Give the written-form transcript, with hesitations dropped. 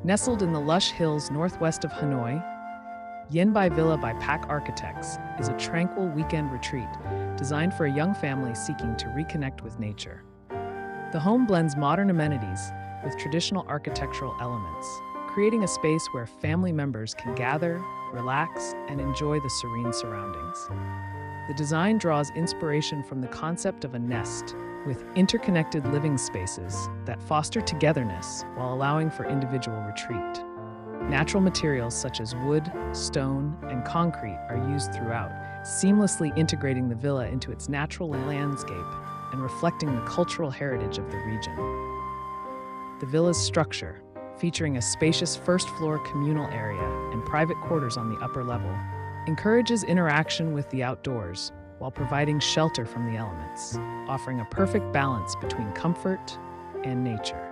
Nestled in the lush hills northwest of Hanoi, Yên Bài Villa by PAK Architects is a tranquil weekend retreat designed for a young family seeking to reconnect with nature. The home blends modern amenities with traditional architectural elements, creating a space where family members can gather, relax, and enjoy the serene surroundings. The design draws inspiration from the concept of a nest, with interconnected living spaces that foster togetherness while allowing for individual retreat. Natural materials such as wood, stone, and concrete are used throughout, seamlessly integrating the villa into its natural landscape and reflecting the cultural heritage of the region. The villa's structure, featuring a spacious first-floor communal area and private quarters on the upper level, encourages interaction with the outdoors while providing shelter from the elements, offering a perfect balance between comfort and nature.